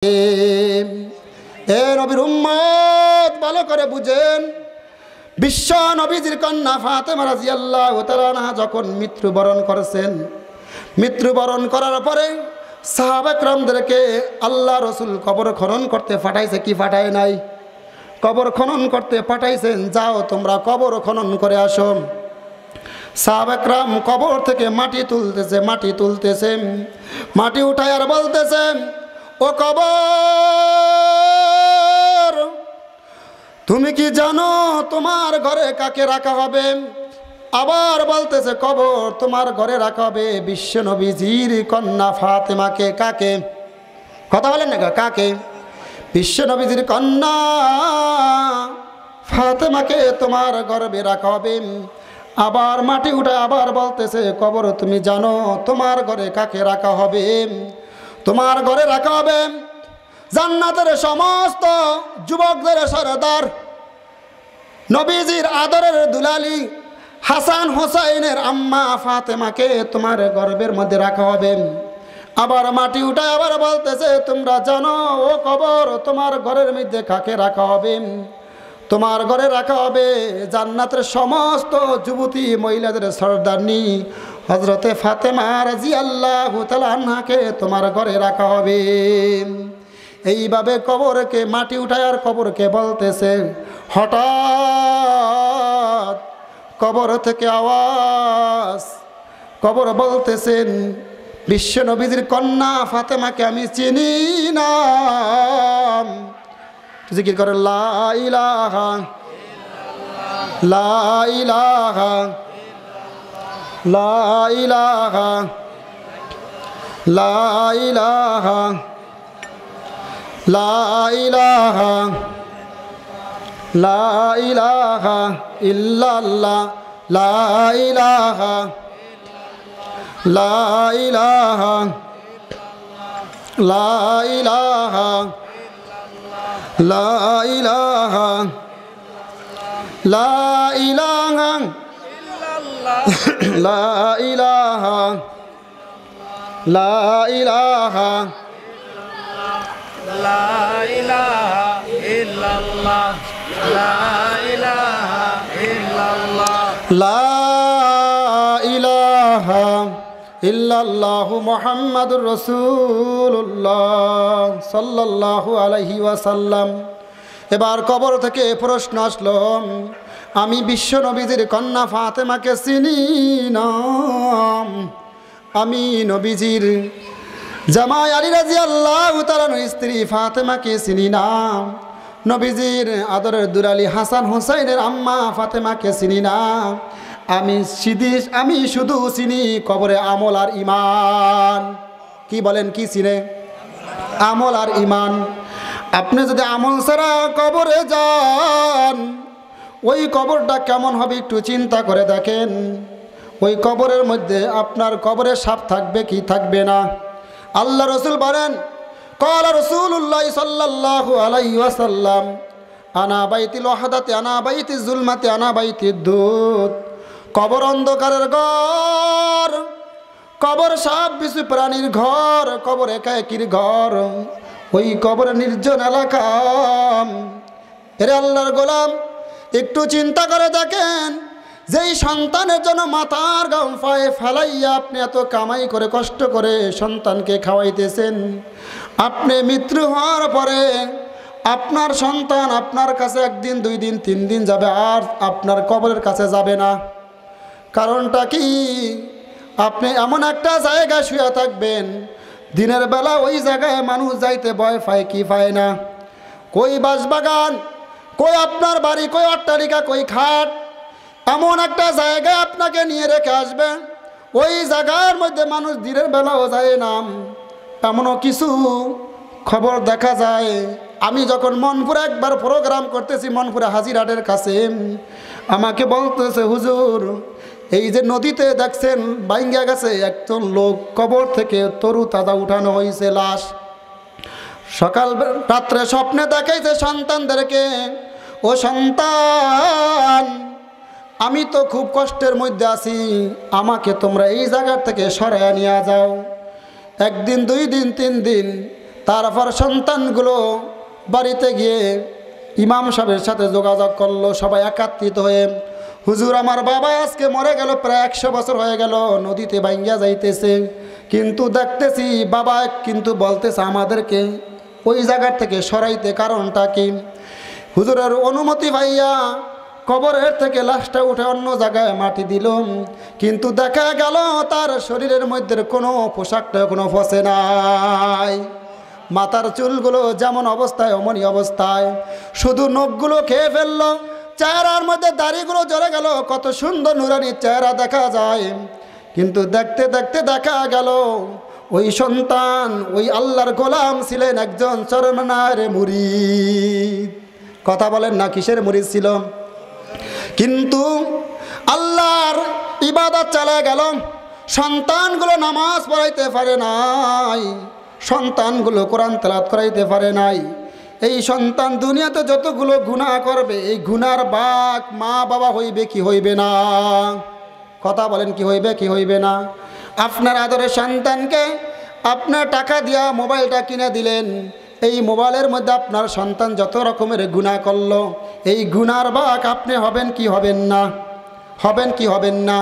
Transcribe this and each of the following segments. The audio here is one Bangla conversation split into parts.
এ নবীর উম্মত ভালো করে বুঝেন, বিশ্ব নবীজির কন্যা ফাতেমা রাদিয়াল্লাহু তাআলা আনহা যখন মৃত্যুবরণ করেছেন, মৃত্যুবরণ করার পরে সাহাবা کرامদেরকে আল্লাহ রসুল কবর খনন করতে পাঠাইছে কি পাঠায় নাই? কবর খনন করতে পাঠাইছেন, যাও তোমরা কবর খনন করে আসো। সাহাবা کرام কবর থেকে মাটি তুলতেছে, মাটি উঠায় আর বলতেছে, ও কবর, তুমি কি জানো তোমার ঘরে কাকে রাখা হবে? আবার বলতেছে, কবর তোমার ঘরে রাখা হবে বিশ্ব নবীজির কন্যা ফাতেমাকে। কাকে? কথা বলেন না, কাকে? বিশ্ব নবীজির কন্যা ফাতেমাকে তোমার গর্ভে রাখা হবে। আবার মাটি উঠে আবার বলতেছে, কবর তুমি জানো তোমার ঘরে কাকে রাখা হবে? তোমার ঘরে রাখা হবে জান্নাতের সমস্ত যুবকদের সরদার, নবীজির আদরের দুলালি হাসান হোসাইনের আম্মা ফাতেমাকে তোমার গর্ভের মধ্যে রাখা হবে। আবার মাটি উঠায় আবার বলতেছে, তোমরা জানো ও কবর তোমার ঘরের মধ্যে কাকে রাখা হবে? তোমার ঘরে রাখা হবে জান্নাতের সমস্ত যুবতী মহিলাদের সরদারনি হযরতে ফাতেমা রাদিয়াল্লাহু তাআলা আনহাকে তোমার ঘরে রাখা হবে। এইভাবে কবরকে মাটি উঠায় আর কবরকে বলতেছে, হঠাৎ কবর থেকে আওয়াজ, কবর বলতেছেন, বিশ্ব নবীজির কন্যা ফাতেমাকে আমি চিনি না। জিকির করে, লা ইলাহা লা ইলাহা লা ইলাহা লা ইলাহা লা ইলাহা লা ইলাহা ইল্লাল্লাহ লা ইলাহা লা ইলাহা লা ইলাহা লা ইলাহা লা ইলাহা লা ইলাহা লা ইলাহা লা ইলাহা ইল্লাল্লাহ লা ইলাহা ইল্লাল্লাহ লা ইলাহা ইল্লাল্লাহু মুহাম্মাদুর রাসূলুল্লাহ সাল্লাল্লাহু আলাইহি ওয়াসাল্লাম। এবার কবর থেকে প্রশ্ন আসলো, আমি বিশ্ব নবীজির কন্যা ফাতেমাকে চিনি না, আমি নবীজির জামাই আলী রাদিয়াল্লাহু তাআলার স্ত্রী ফাতেমাকে চিনি না, নবীজির আদরের দুলালি হাসান হোসাইনের আম্মা ফাতেমাকে চিনি না, আমি শুধু চিনি কবরে আমল আর ঈমান। কি বলেন, কি চিনে? আমল আর ঈমান। আপনি যদি আমল ছাড়া কবরে যান, ওই কবরটা কেমন হবে একটু চিন্তা করে দেখেন। ওই কবরের মধ্যে আপনার কবরে সাপ থাকবে কি থাকবে না? আল্লাহ রসুল বলেন, ক্বালা রাসূলুল্লাহ সাল্লাল্লাহু আলাইহি ওয়াসাল্লাম, আনা বাইতিল ওয়াহদাতি আনা বাইতিজ জুলমাতি আনা বাইতিদ দুদ। কবর অন্ধকারের ঘর, কবর সাপ বিছু প্রাণীর ঘর, কবর একাকির ঘর, ওই কবর নির্জন এলাকা। এরে আল্লাহর গোলাম, একটু চিন্তা করে দেখেন, যেই সন্তানের জন্য মাথার ঘাম পায়ে ফেলাইয়া আপনি এত কামাই করে কষ্ট করে সন্তানকে খাওয়াইতেছেন, আপনি মৃত্যু হওয়ার পরে আপনার সন্তান আপনার কাছে একদিন, 2 দিন, 3 দিন যাবে, আর আপনার কবরের কাছে যাবে না। কারণটা কি? আপনি এমন একটা জায়গায় শুয়ে থাকবেন, দিনের বেলা ওই জায়গায় মানুষ যাইতে ভয় পায় কি পায় না? কই বাঁশবাগান, কই আপনার বাড়ি, কই অট্টালিকা, কই খাট, এমন একটা জায়গায় আপনাকে নিয়ে রেখে আসবে, ওই জায়গার মধ্যে মানুষ দিনের বেলাও যায় না। এমনও কিছু খবর দেখা যায়। আমি যখন মনপুরে একবার প্রোগ্রাম করতেছি, মনপুরে হাজিরহাটের কাছে, আমাকে বলতেছে, হুজুর এই যে নদীতে দেখছেন বাইঙ্গা গেছে একজন লোক, কবর থেকে তরু তাজা উঠানো হয়েছে লাশ। সকাল রাত্রে স্বপ্নে দেখাইছে সন্তানদেরকে, ও সন্তান, আমি তো খুব কষ্টের মধ্যে আছি, আমাকে তোমরা এই জায়গা থেকে সরাইয়া নিয়ে যাও। 1 দিন, 2 দিন, 3 দিন তারপর সন্তানগুলো বাড়িতে গিয়ে ইমাম সাহেবের সাথে যোগাযোগ করলো, সবাই একত্রিত হয়ে, হুজুর আমার বাবা আজকে মরে গেল, প্রায় 100 বছর হয়ে গেল, নদীতে ভাঙ্গা যাইতেছে, কিন্তু দেখতেছি বাবা কিন্তু বলতেছে আমাদেরকে ওই জায়গার থেকে সরাইতে, কারণটা কি? হুজুরের অনুমতি পাইয়া কবরের থেকে লাশটা উঠে অন্য জায়গায় মাটি দিল, কিন্তু দেখা গেল তার শরীরের মধ্যে কোনো পোশাকটা কোনো ফসে নাই, মাথার চুলগুলো যেমন অবস্থায় অমনি অবস্থায়, শুধু নখগুলো খেয়ে ফেললো, চেহারার মধ্যে দাড়িগুলো জ্বরে গেল, কত সুন্দর নুরানি চেহারা দেখা যায়, কিন্তু দেখতে দেখতে দেখা গেল ওই সন্তান ওই আল্লাহর গোলাম ছিলেন একজন চরমনার মুরিদ। কথা বলেন না, কিসের মুরিদ ছিল? কিন্তু আল্লাহর ইবাদত চলে গেল, সন্তানগুলো নামাজ পড়াইতে পারে নাই, সন্তানগুলো কোরআন তেলাওয়াত করাইতে পারে নাই। এই সন্তান দুনিয়াতে যতগুলো গুনাহ করবে, এই গুনার ভাগ মা বাবা হইবে কি হইবে না? কথা বলেন, কি হইবে কি হইবে না? আপনার আদরের সন্তানকে আপনার টাকা দিয়া মোবাইলটা কিনে দিলেন, এই মোবাইলের মধ্যে আপনার সন্তান যত রকমের গুনাহ করলো, এই গুনার ভাগ আপনি হবেন কি হবেন না? হবেন কি হবেন না?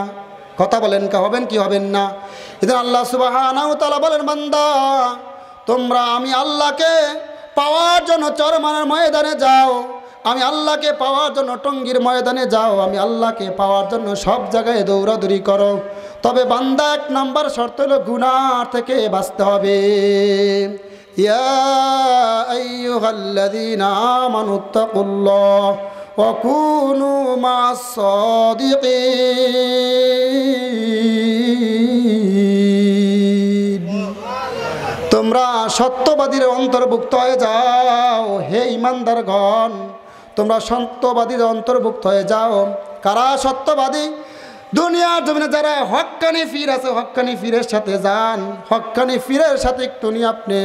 কথা বলেন, হবেন কি হবেন না? এদিন আল্লাহ সুবহানাহু ওয়া তাআলা বলেন, বান্দা তোমরা আমি আল্লাহকে পাওয়ার জন্য চরমানের ময়দানে যাও, আমি আল্লাহকে পাওয়ার জন্য টঙ্গীর ময়দানে যাও, আমি আল্লাহকে পাওয়ার জন্য সব জায়গায় দৌড়াদৌড়ি করো, তবে বান্দা 1 নম্বর শর্ত হলো গুনাহ থেকে বাঁচতে হবে। ইয়া আইয়ুহাল্লাযীনা আমানুত্তাকুল্লাহ ওয়া কুনু মা'আস সাদিকিন, তোমরা সত্যবাদীর অন্তর্ভুক্ত হয়ে যাও, হে ইমানদারগণ তোমরা সত্যবাদীর অন্তর্ভুক্ত হয়ে যাও। কারা সত্যবাদী? দুনিয়ার জমিনে যারা হক্কানি ফির আছে, হক্কানি ফিরের সাথে যান, হক্কানি ফিরের সাথে একটু নিয়ে আপনি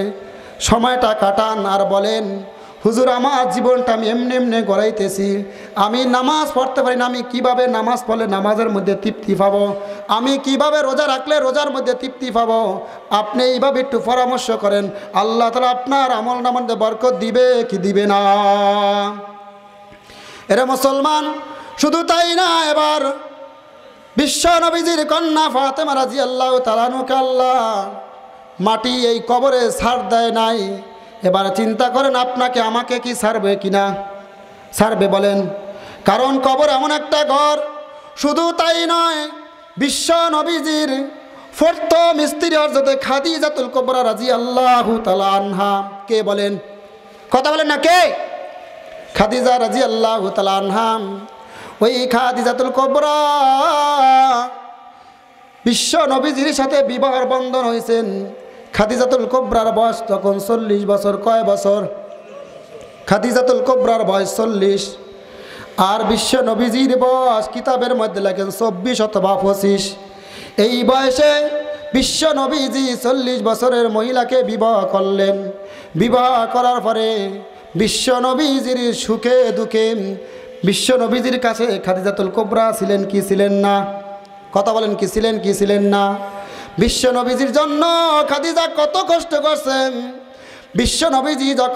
সময়টা কাটান আর বলেন, হুজুর আমার জীবনটা আমি এমনি এমনি গড়াইতেছি, আমি নামাজ পড়তে পারি না, আমি কিভাবে নামাজ পড়লে নামাজের মধ্যে তৃপ্তি পাবো, আমি কিভাবে রোজা রাখলে রোজার মধ্যে তৃপ্তি পাবো, আপনি এইভাবে একটু পরামর্শ করেন, আল্লাহ তাআলা আপনার আমল নামার মধ্যে বরকত দিবে কি দিবে না? এরা মুসলমান, শুধু তাই না, এবার বিশ্ব নবীজির কন্যা ফাতেমা রাদিয়াল্লাহু তাআলা আনহা আল্লাহ মাটি এই কবরে ছাড় দেয় নাই। এবার চিন্তা করেন আপনাকে আমাকে কি ছাড়বে কিনা? ছাড়বে বলেন, কারণ কবর এমন একটা ঘর। শুধু তাই নয়, বিশ্ব নবীজির প্রথম স্ত্রী হযরত খাদিজাতুল কুবরা রাদিয়াল্লাহু তাআলা আনহা, কে বলেন? কথা বলেন না, কে? খাদিজা রাদিয়াল্লাহু তাআলা আনহা, ওই খাদিজাতুল কুবরা বিশ্ব নবীজির সাথে বিবাহের বন্ধন হয়েছেন। খাদিজাতুল কুবরার বয়স তখন 40 বছর। কয় বছর? খাদিজাতুল কুবরার বয়স 40, আর বিশ্ব নবীজির বয়স কিতাবের মধ্যে লেখেন 24 অথবা 25। এই বয়সে বিশ্ব নবীজি 40 বছরের মহিলাকে বিবাহ করলেন। বিবাহ করার পরে বিশ্ব নবীজির সুখে দুঃখে বিশ্ব নবীজির কাছে খাদিজাতুল কুবরা ছিলেন কি ছিলেন না? কথা বলেন, কি ছিলেন কি ছিলেন না? বিশ্ব নবীজির জন্য খাদিজা কত কষ্ট করছেন। বিশ্ব নবীজি যখন